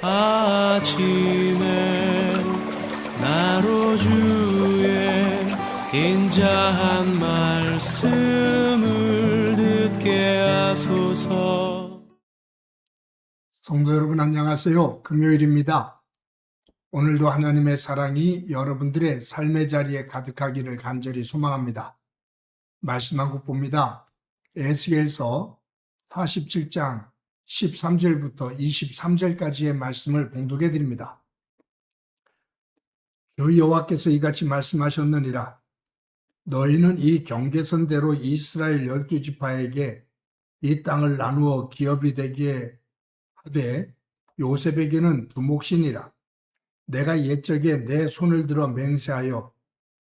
아침에 나로 주의 인자한 말씀을 듣게 하소서. 성도 여러분 안녕하세요. 금요일입니다. 오늘도 하나님의 사랑이 여러분들의 삶의 자리에 가득하기를 간절히 소망합니다. 말씀 한 곡 봅니다. 에스겔서 47장 13절부터 23절까지의 말씀을 봉독해 드립니다. 주 여호와께서 이같이 말씀하셨느니라. 너희는 이 경계선대로 이스라엘 12지파에게 이 땅을 나누어 기업이 되게 하되 요셉에게는 두 몫이니라. 내가 옛적에 내 손을 들어 맹세하여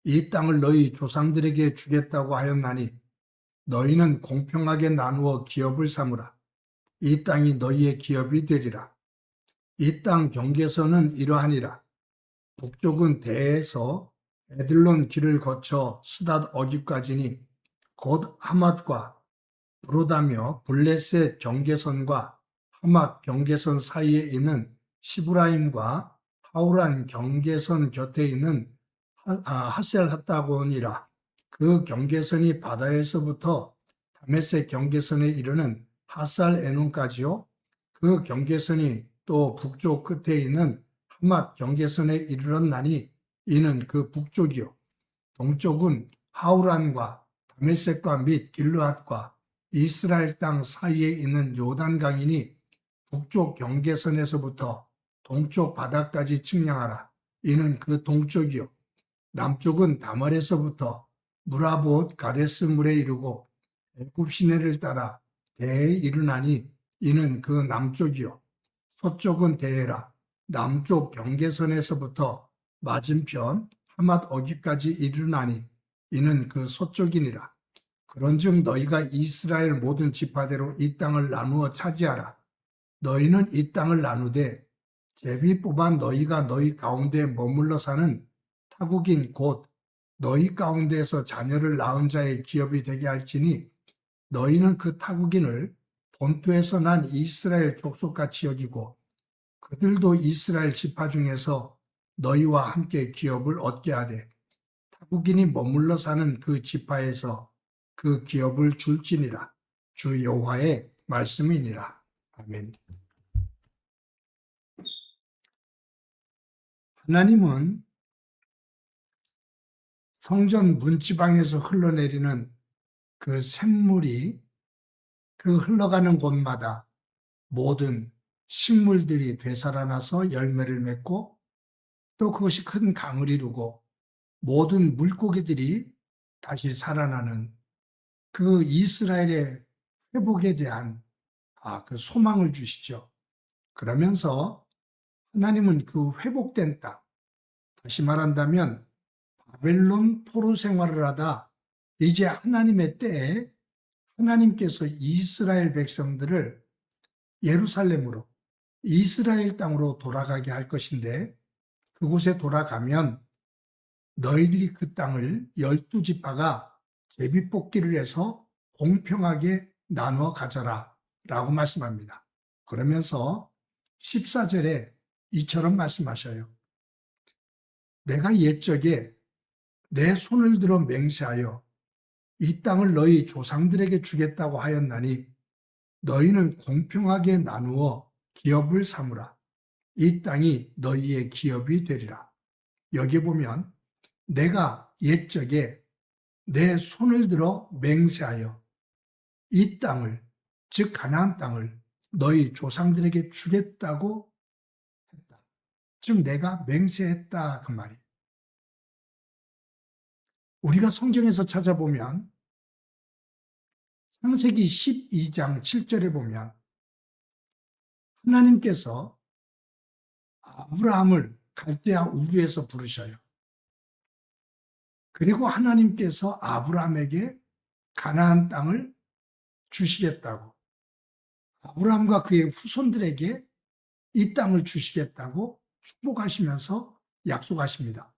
이 땅을 너희 조상들에게 주겠다고 하였나니 너희는 공평하게 나누어 기업을 삼으라. 이 땅이 너희의 기업이 되리라. 이 땅 경계선은 이러하니라. 북쪽은 대에서 에들론 길을 거쳐 스닷 어귀까지니 곧 하맛과 브로다며 블레셋 경계선과 하맛 경계선 사이에 있는 시브라임과 하우란 경계선 곁에 있는 하셀핫다곤이라. 그 경계선이 바다에서부터 다메섹 경계선에 이르는 하살 에논까지요. 그 경계선이 또 북쪽 끝에 있는 하맛 경계선에 이르렀나니 이는 그 북쪽이요. 동쪽은 하우란과 다메섹과 및 길르앗과 이스라엘 땅 사이에 있는 요단강이니 북쪽 경계선에서부터 동쪽 바다까지 측량하라. 이는 그 동쪽이요. 남쪽은 다말에서부터 무라봇 가데스 물에 이르고 애굽 시내를 따라 대에 이르나니 이는 그 남쪽이요. 서쪽은 대에라. 남쪽 경계선에서부터 맞은편 하맛 어귀까지 이르나니 이는 그 서쪽이니라. 그런즉 너희가 이스라엘 모든 지파대로 이 땅을 나누어 차지하라. 너희는 이 땅을 나누되 제비 뽑아 너희가 너희 가운데 머물러 사는 타국인 곧 너희 가운데에서 자녀를 낳은 자의 기업이 되게 할지니 너희는 그 타국인을 본토에서 난 이스라엘 족속같이 여기고 그들도 이스라엘 지파 중에서 너희와 함께 기업을 얻게 하되 타국인이 머물러 사는 그 지파에서 그 기업을 줄지니라. 주 여호와의 말씀이니라. 아멘. 하나님은 성전 문지방에서 흘러내리는 그 샘물이 그 흘러가는 곳마다 모든 식물들이 되살아나서 열매를 맺고 또 그것이 큰 강을 이루고 모든 물고기들이 다시 살아나는 그 이스라엘의 회복에 대한 그 소망을 주시죠. 그러면서 하나님은 그 회복된 땅, 다시 말한다면 바벨론 포로 생활을 하다 이제 하나님의 때에 하나님께서 이스라엘 백성들을 예루살렘으로 이스라엘 땅으로 돌아가게 할 것인데 그곳에 돌아가면 너희들이 그 땅을 12지파가 제비뽑기를 해서 공평하게 나누어 가져라 라고 말씀합니다. 그러면서 14절에 이처럼 말씀하셔요. 내가 옛적에 내 손을 들어 맹세하여 이 땅을 너희 조상들에게 주겠다고 하였나니 너희는 공평하게 나누어 기업을 삼으라. 이 땅이 너희의 기업이 되리라. 여기 보면 내가 옛적에 내 손을 들어 맹세하여 이 땅을, 즉 가나안 땅을 너희 조상들에게 주겠다고 했다. 즉 내가 맹세했다 그 말이에요. 우리가 성경에서 찾아보면 창세기 12장 7절에 보면 하나님께서 아브라함을 갈대아 우르에서 부르셔요. 그리고 하나님께서 아브라함에게 가나안 땅을 주시겠다고, 아브라함과 그의 후손들에게 이 땅을 주시겠다고 축복하시면서 약속하십니다.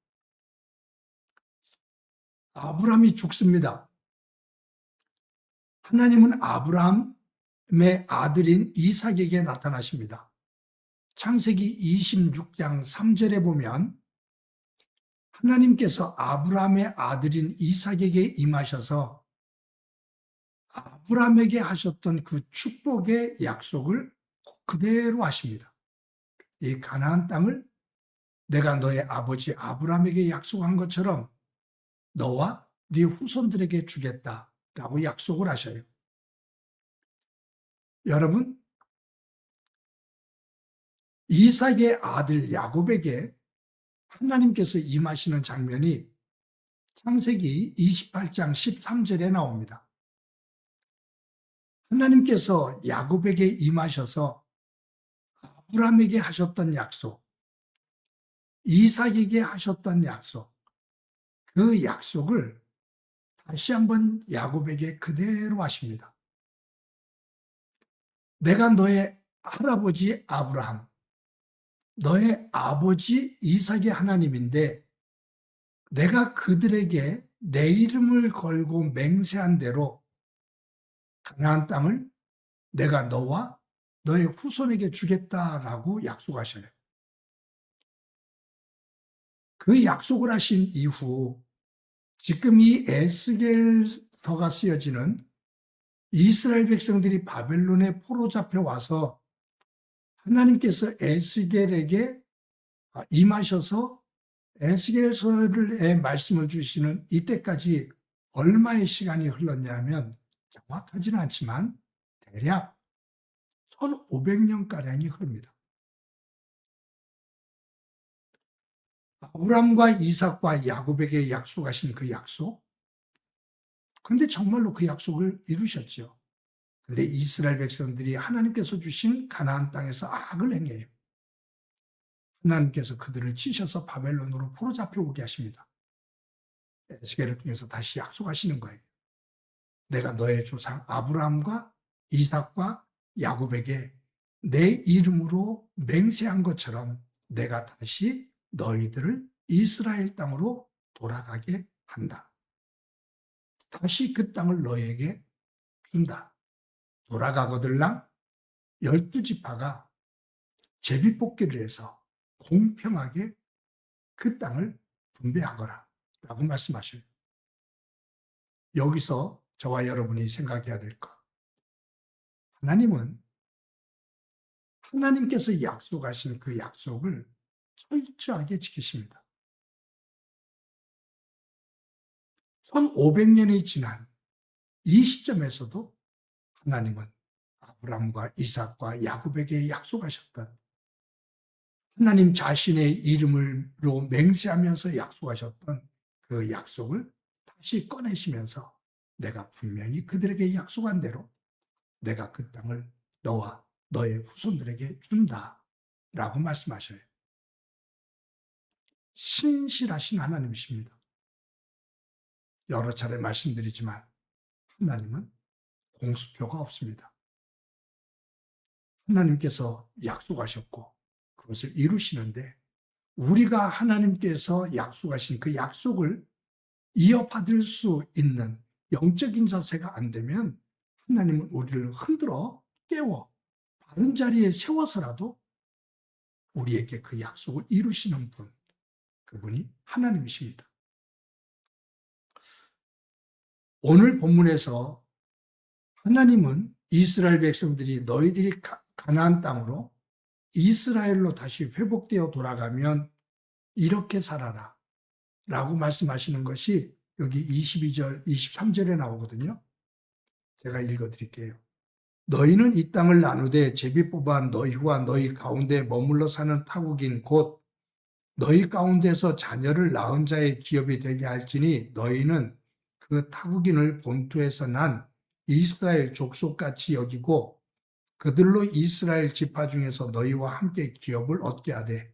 아브라함이 죽습니다. 하나님은 아브라함의 아들인 이삭에게 나타나십니다. 창세기 26장 3절에 보면 하나님께서 아브라함의 아들인 이삭에게 임하셔서 아브라함에게 하셨던 그 축복의 약속을 그대로 하십니다. 이 가나안 땅을 내가 너의 아버지 아브라함에게 약속한 것처럼 너와 네 후손들에게 주겠다라고 약속을 하셔요. 여러분, 이삭의 아들 야곱에게 하나님께서 임하시는 장면이 창세기 28장 13절에 나옵니다. 하나님께서 야곱에게 임하셔서 아브라함에게 하셨던 약속, 이삭에게 하셨던 약속, 그 약속을 다시 한번 야곱에게 그대로 하십니다. 내가 너의 할아버지 아브라함, 너의 아버지 이삭의 하나님인데 내가 그들에게 내 이름을 걸고 맹세한 대로 가나안 땅을 내가 너와 너의 후손에게 주겠다라고 약속하셔요. 그 약속을 하신 이후 지금 이 에스겔서가 쓰여지는 이스라엘 백성들이 바벨론에 포로 잡혀와서 하나님께서 에스겔에게 임하셔서 에스겔서의 말씀을 주시는 이때까지 얼마의 시간이 흘렀냐면 정확하지는 않지만 대략 1500년가량이 흐릅니다. 아브람과 이삭과 야곱에게 약속하신 그 약속, 그런데 정말로 그 약속을 이루셨죠. 그런데 이스라엘 백성들이 하나님께서 주신 가나안 땅에서 악을 행해요. 하나님께서 그들을 치셔서 바벨론으로 포로 잡혀오게 하십니다. 에스겔을 통해서 다시 약속하시는 거예요. 내가 너의 조상 아브라함과 이삭과 야곱에게 내 이름으로 맹세한 것처럼 내가 다시 너희들을 이스라엘 땅으로 돌아가게 한다. 다시 그 땅을 너희에게 준다. 돌아가거들랑 12지파가 제비뽑기를 해서 공평하게 그 땅을 분배하거라 라고 말씀하셔요. 여기서 저와 여러분이 생각해야 될 것. 하나님은 하나님께서 약속하신 그 약속을 철저하게 지키십니다. 1500년이 지난 이 시점에서도 하나님은 아브라함과 이삭과 야곱에게 약속하셨던 하나님 자신의 이름으로 맹세하면서 약속하셨던 그 약속을 다시 꺼내시면서 내가 분명히 그들에게 약속한 대로 내가 그 땅을 너와 너의 후손들에게 준다 라고 말씀하셔요. 신실하신 하나님이십니다. 여러 차례 말씀드리지만 하나님은 공수표가 없습니다. 하나님께서 약속하셨고 그것을 이루시는데 우리가 하나님께서 약속하신 그 약속을 이어받을 수 있는 영적인 자세가 안 되면 하나님은 우리를 흔들어 깨워 바른 자리에 세워서라도 우리에게 그 약속을 이루시는 분, 그분이 하나님이십니다. 오늘 본문에서 하나님은 이스라엘 백성들이 너희들이 가나안 땅으로 이스라엘로 다시 회복되어 돌아가면 이렇게 살아라 라고 말씀하시는 것이 여기 22절, 23절에 나오거든요. 제가 읽어드릴게요. 너희는 이 땅을 나누되 제비 뽑아 너희와 너희 가운데 머물러 사는 타국인 곧 너희 가운데서 자녀를 낳은 자의 기업이 되게 할지니 너희는 그 타국인을 본토에서 난 이스라엘 족속같이 여기고 그들로 이스라엘 지파 중에서 너희와 함께 기업을 얻게 하되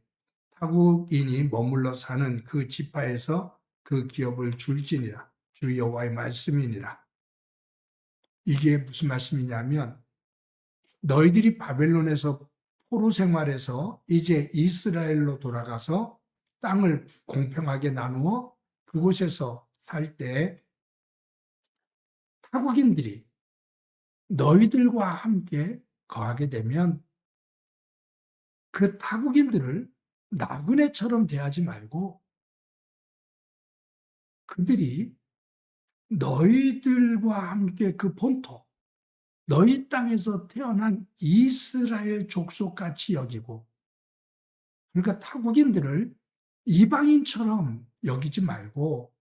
타국인이 머물러 사는 그 지파에서 그 기업을 줄지니라. 주 여호와의 말씀이니라. 이게 무슨 말씀이냐면 너희들이 바벨론에서 포로 생활에서 이제 이스라엘로 돌아가서 땅을 공평하게 나누어 그곳에서 살 때 타국인들이 너희들과 함께 거하게 되면 그 타국인들을 나그네처럼 대하지 말고 그들이 너희들과 함께 그 본토, 너희 땅에서 태어난 이스라엘 족속같이 여기고, 그러니까 타국인들을 이방인처럼 여기지 말고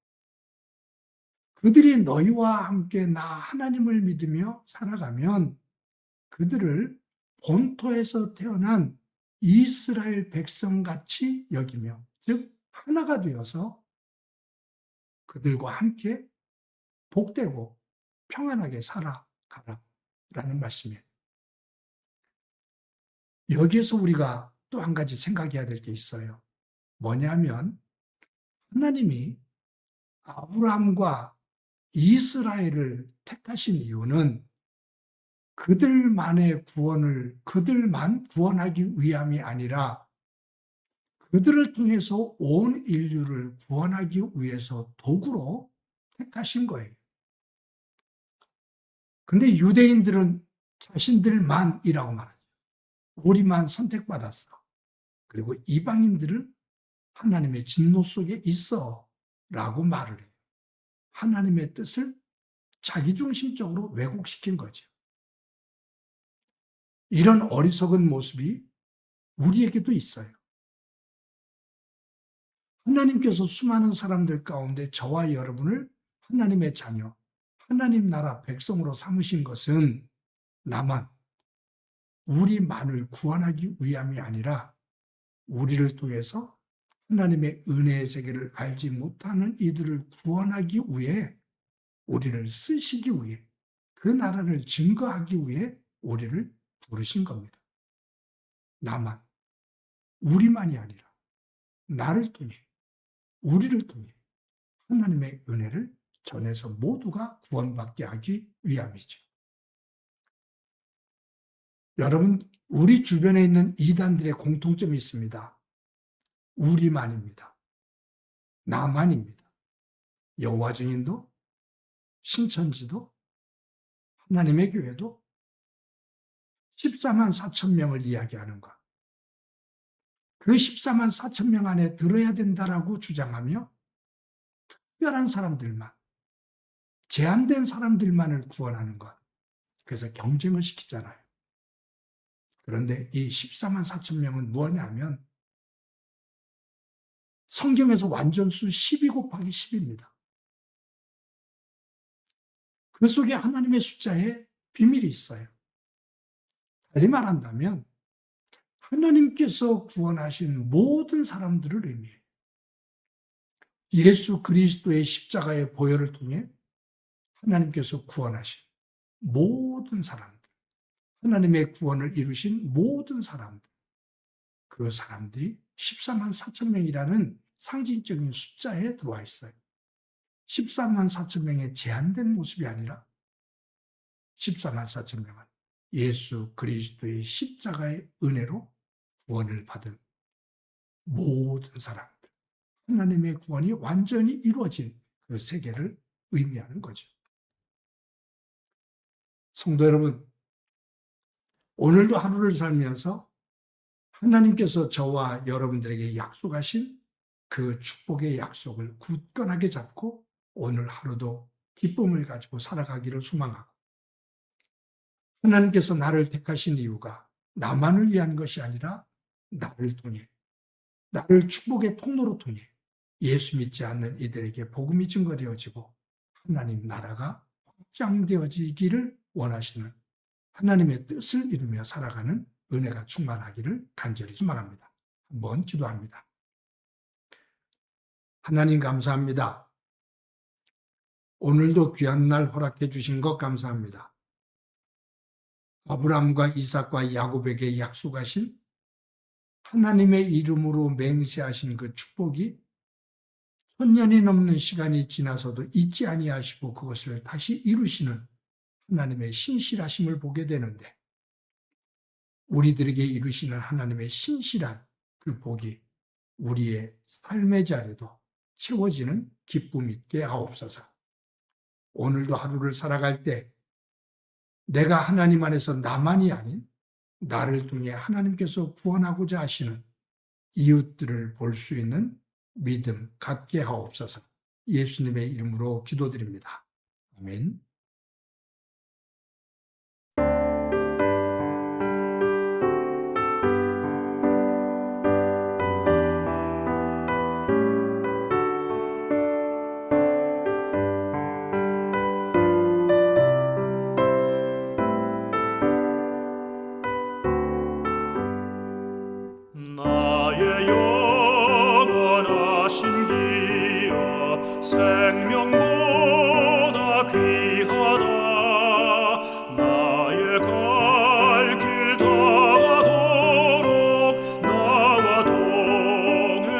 그들이 너희와 함께 나 하나님을 믿으며 살아가면 그들을 본토에서 태어난 이스라엘 백성같이 여기며, 즉 하나가 되어서 그들과 함께 복되고 평안하게 살아가라 라는 말씀이에요. 여기에서 우리가 또 한 가지 생각해야 될 게 있어요. 뭐냐면 하나님이 아브라함과 이스라엘을 택하신 이유는 그들만 구원하기 위함이 아니라 그들을 통해서 온 인류를 구원하기 위해서 도구로 택하신 거예요. 근데 유대인들은 자신들만이라고 말하죠. 우리만 선택받았어. 그리고 이방인들은 하나님의 진노 속에 있어 라고 말을 해요. 하나님의 뜻을 자기중심적으로 왜곡시킨 거죠. 이런 어리석은 모습이 우리에게도 있어요. 하나님께서 수많은 사람들 가운데 저와 여러분을 하나님의 자녀, 하나님 나라 백성으로 삼으신 것은 우리만을 구원하기 위함이 아니라 우리를 통해서 하나님의 은혜의 세계를 알지 못하는 이들을 구원하기 위해, 우리를 쓰시기 위해, 그 나라를 증거하기 위해 우리를 부르신 겁니다. 우리만이 아니라 나를 통해, 우리를 통해 하나님의 은혜를 전해서 모두가 구원받게 하기 위함이죠. 여러분, 우리 주변에 있는 이단들의 공통점이 있습니다. 우리만입니다. 나만입니다. 여호와 증인도, 신천지도, 하나님의 교회도 14만 4천 명을 이야기하는 것. 그 14만 4천 명 안에 들어야 된다라고 주장하며 특별한 사람들만, 제한된 사람들만을 구원하는 것. 그래서 경쟁을 시키잖아요. 그런데 이 14만 4천 명은 뭐냐면 성경에서 완전수 12 곱하기 10입니다. 그 속에 하나님의 숫자에 비밀이 있어요. 달리 말한다면 하나님께서 구원하신 모든 사람들을 의미해요. 예수 그리스도의 십자가의 보혈을 통해 하나님께서 구원하신 모든 사람들, 하나님의 구원을 이루신 모든 사람들, 그 사람들이 14만 4천 명이라는 상징적인 숫자에 들어와 있어요. 14만 4천 명의 제한된 모습이 아니라 14만 4천 명은 예수 그리스도의 십자가의 은혜로 구원을 받은 모든 사람들, 하나님의 구원이 완전히 이루어진 그 세계를 의미하는 거죠. 성도 여러분, 오늘도 하루를 살면서 하나님께서 저와 여러분들에게 약속하신 그 축복의 약속을 굳건하게 잡고 오늘 하루도 기쁨을 가지고 살아가기를 소망하고, 하나님께서 나를 택하신 이유가 나만을 위한 것이 아니라 나를 통해, 나를 축복의 통로로 통해 예수 믿지 않는 이들에게 복음이 증거되어지고 하나님 나라가 확장되어지기를 원하시는 하나님의 뜻을 이루며 살아가는 은혜가 충만하기를 간절히 소망합니다. 한번 기도합니다. 하나님 감사합니다. 오늘도 귀한 날 허락해 주신 것 감사합니다. 아브라함과 이삭과 야곱에게 약속하신 하나님의 이름으로 맹세하신 그 축복이 천년이 넘는 시간이 지나서도 잊지 아니하시고 그것을 다시 이루시는 하나님의 신실하심을 보게 되는데, 우리들에게 이루시는 하나님의 신실한 그 복이 우리의 삶의 자리도 채워지는 기쁨 있게 하옵소서. 오늘도 하루를 살아갈 때 내가 하나님 안에서 나만이 아닌 나를 통해 하나님께서 구원하고자 하시는 이웃들을 볼 수 있는 믿음 갖게 하옵소서. 예수님의 이름으로 기도드립니다. 아멘. 나의 영원하신 기업 생명보다 귀하다. 나의 갈 길 다가도록 나와 동행하소서.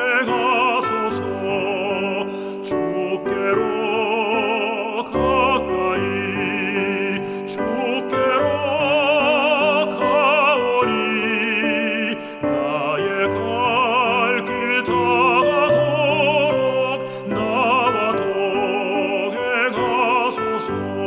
주께로 가까이 주께로 가오니 나의 갈 길 다가도록 나와 동행하소서.